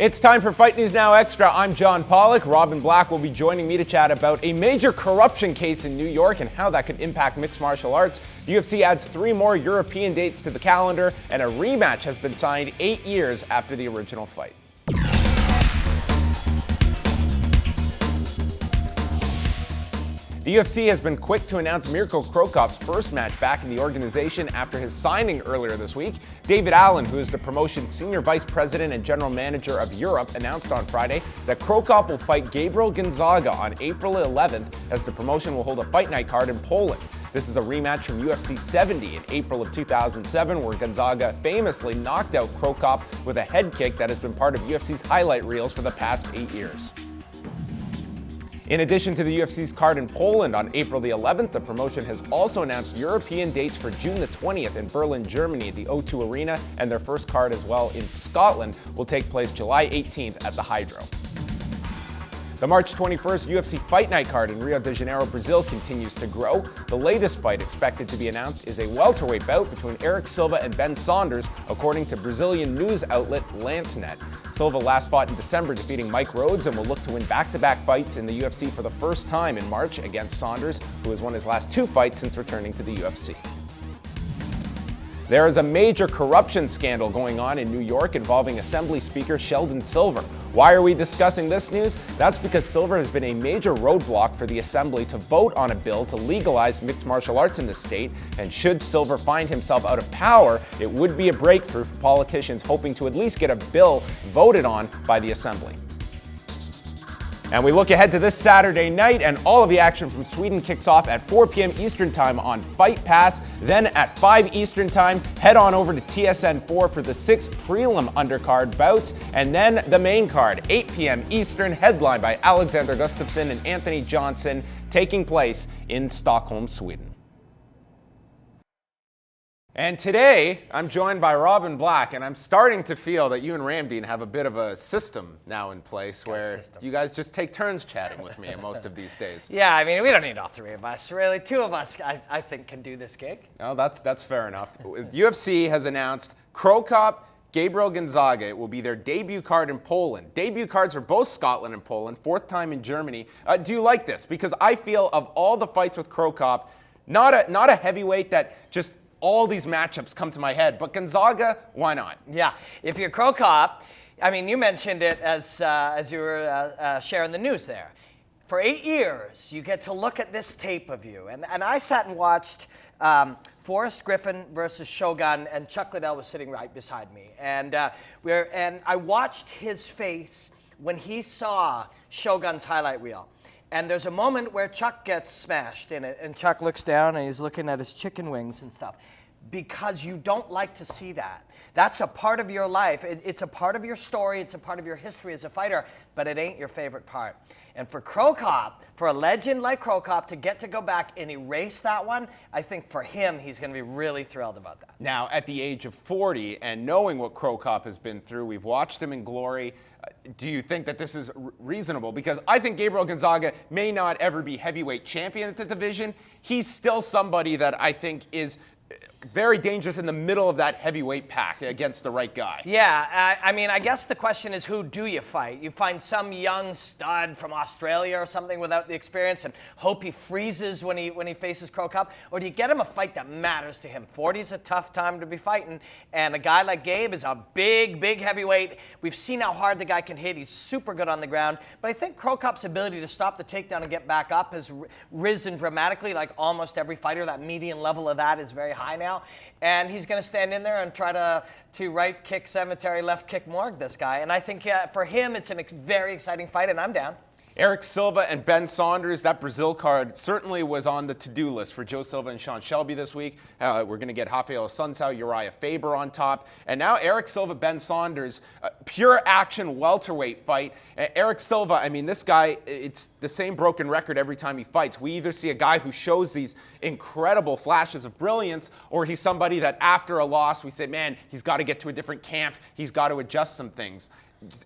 It's time for Fight News Now Extra. I'm John Pollock. Robin Black will be joining me to chat about a major corruption case in New York and how that could impact mixed martial arts. The UFC adds 3 more European dates to the calendar, and a rematch has been signed 8 years after the original fight. The UFC has been quick to announce Mirko Cro Cop's first match back in the organization after his signing earlier this week. David Allen, who is the promotion's senior vice president and general manager of Europe, announced on Friday that Cro Cop will fight Gabriel Gonzaga on April 11th, as the promotion will hold a fight night card in Poland. This is a rematch from UFC 70 in April of 2007, where Gonzaga famously knocked out Cro Cop with a head kick that has been part of UFC's highlight reels for the past 8 years. In addition to the UFC's card in Poland on April the 11th, the promotion has also announced European dates for June the 20th in Berlin, Germany at the O2 Arena, and their first card as well in Scotland will take place July 18th at the Hydro. The March 21st UFC Fight Night card in Rio de Janeiro, Brazil continues to grow. The latest fight expected to be announced is a welterweight bout between Erik Silva and Ben Saunders, according to Brazilian news outlet Lancenet. Silva last fought in December, defeating Mike Rhodes, and will look to win back-to-back fights in the UFC for the first time in March against Saunders, who has won his last 2 fights since returning to the UFC. There is a major corruption scandal going on in New York involving Assembly Speaker Sheldon Silver. Why are we discussing this news? That's because Silver has been a major roadblock for the Assembly to vote on a bill to legalize mixed martial arts in the state, and should Silver find himself out of power, it would be a breakthrough for politicians hoping to at least get a bill voted on by the Assembly. And we look ahead to this Saturday night, and all of the action from Sweden kicks off at 4 p.m. Eastern Time on Fight Pass. Then at 5 Eastern Time, head on over to TSN4 for the 6 prelim undercard bouts, and then the main card, 8 p.m. Eastern, headlined by Alexander Gustafsson and Anthony Johnson, taking place in Stockholm, Sweden. And today, I'm joined by Robin Black, and I'm starting to feel that you and Ramdean have a bit of a system now in place where you guys just take turns chatting with me most of these days. Yeah, I mean, we don't need all 3 of us, really. 2 of us, I think, can do this gig. Oh, that's fair enough. UFC has announced Cro Cop, Gabriel Gonzaga. It will be their debut card in Poland. Debut cards for both Scotland and Poland, 4th time in Germany. Do you like this? Because I feel of all the fights with Cro Cop, not a heavyweight that just all these matchups come to my head, but Gonzaga, why not? Yeah, if you're Cro Cop, I mean, you mentioned it as you were sharing the news there. For 8 years, you get to look at this tape of you. And I sat and watched Forrest Griffin versus Shogun, and Chuck Liddell was sitting right beside me. And I watched his face when he saw Shogun's highlight reel. And there's a moment where Chuck gets smashed in it, and Chuck looks down and he's looking at his chicken wings and stuff, because you don't like to see that. That's a part of your life. It's a part of your story. It's a part of your history as a fighter, but it ain't your favorite part. And for Cro Cop, for a legend like Cro Cop to get to go back and erase that one, I think for him, he's going to be really thrilled about that. Now, at the age of 40, and knowing what Cro Cop has been through, we've watched him in glory. Do you think that this is reasonable? Because I think Gabriel Gonzaga may not ever be heavyweight champion at the division. He's still somebody that I think is very dangerous in the middle of that heavyweight pack against the right guy. Yeah, I mean, I guess the question is, who do you fight? You find some young stud from Australia or something without the experience and hope he freezes when he faces Cro Cop? Or do you get him a fight that matters to him? 40's a tough time to be fighting, and a guy like Gabe is a big heavyweight. We've seen how hard the guy can hit. He's super good on the ground. But I think Cro Cop's ability to stop the takedown and get back up has risen dramatically, like almost every fighter. That median level of that is very high now. And he's going to stand in there and try to right kick cemetery, left kick morgue this guy. And I think for him, it's a very exciting fight, and I'm down. Erik Silva and Ben Saunders, that Brazil card certainly was on the to-do list for Joe Silva and Sean Shelby this week. We're going to get Rafael Sunsao, Uriah Faber on top. And now Erik Silva, Ben Saunders, pure action welterweight fight. Erik Silva, I mean, this guy, it's the same broken record every time he fights. We either see a guy who shows these incredible flashes of brilliance, or he's somebody that after a loss, we say, man, he's got to get to a different camp. He's got to adjust some things.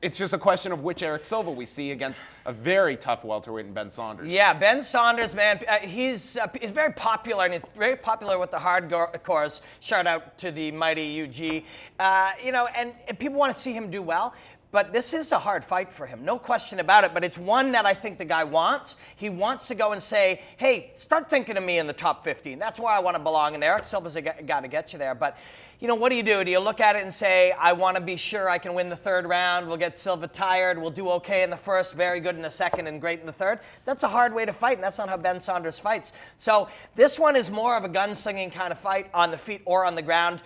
It's just a question of which Erik Silva we see against a very tough welterweight in Ben Saunders. Yeah, Ben Saunders, man, he's very popular, and it's very popular with the hardcores. Shout out to the mighty UG. And people want to see him do well. But this is a hard fight for him, no question about it. But it's one that I think the guy wants. He wants to go and say, hey, start thinking of me in the top 15. That's where I want to belong. And Erik Silva's a guy to get you there. But, you know, what do? Do you look at it and say, I want to be sure I can win the third round. We'll get Silva tired. We'll do okay in the first, very good in the second, and great in the third. That's a hard way to fight, and that's not how Ben Saunders fights. So this one is more of a gunslinging kind of fight on the feet or on the ground.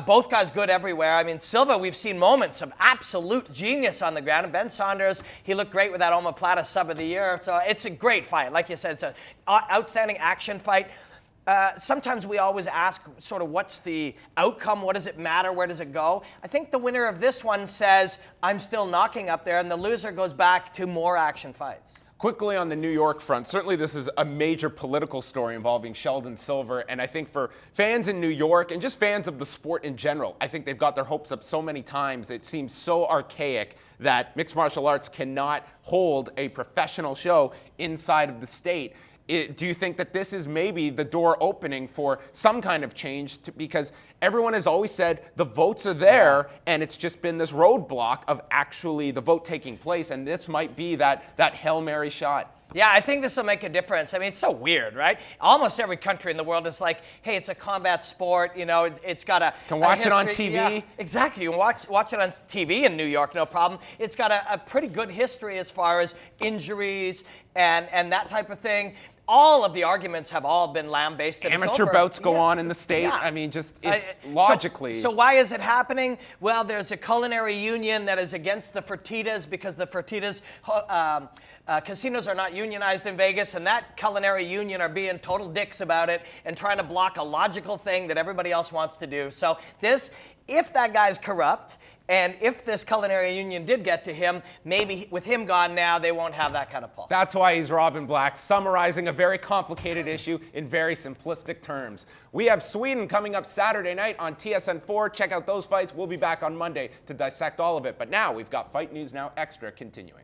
Both guys good everywhere. I mean, Silva, we've seen moments of absolute genius on the ground. And Ben Saunders, he looked great with that omoplata sub of the year. So it's a great fight. Like you said, it's an outstanding action fight. Sometimes we always ask sort of what's the outcome, what does it matter, where does it go? I think the winner of this one says, I'm still knocking up there, and the loser goes back to more action fights. Quickly on the New York front, certainly this is a major political story involving Sheldon Silver, and I think for fans in New York and just fans of the sport in general, I think they've got their hopes up so many times. It seems so archaic that mixed martial arts cannot hold a professional show inside of the state. Do you think that this is maybe the door opening for some kind of change? Because everyone has always said the votes are there, and it's just been this roadblock of actually the vote taking place, and this might be that Hail Mary shot. Yeah, I think this will make a difference. I mean, it's so weird, right? Almost every country in the world is like, hey, it's a combat sport. You know, it's got a can watch it on history. TV. Yeah, exactly. You can watch it on TV in New York, no problem. It's got a pretty good history as far as injuries and that type of thing. All of the arguments have all been lambasted. Amateur bouts go on in the state. Yeah. I mean, just it's logically. So why is it happening? Well, there's a culinary union that is against the Fertitas because the Fertitas casinos are not unionized in Vegas, and that culinary union are being total dicks about it and trying to block a logical thing that everybody else wants to do. So if that guy's corrupt, and if this culinary union did get to him, maybe with him gone now, they won't have that kind of pull. That's why he's Robin Black, summarizing a very complicated issue in very simplistic terms. We have Sweden coming up Saturday night on TSN4. Check out those fights. We'll be back on Monday to dissect all of it. But now we've got Fight News Now Extra continuing.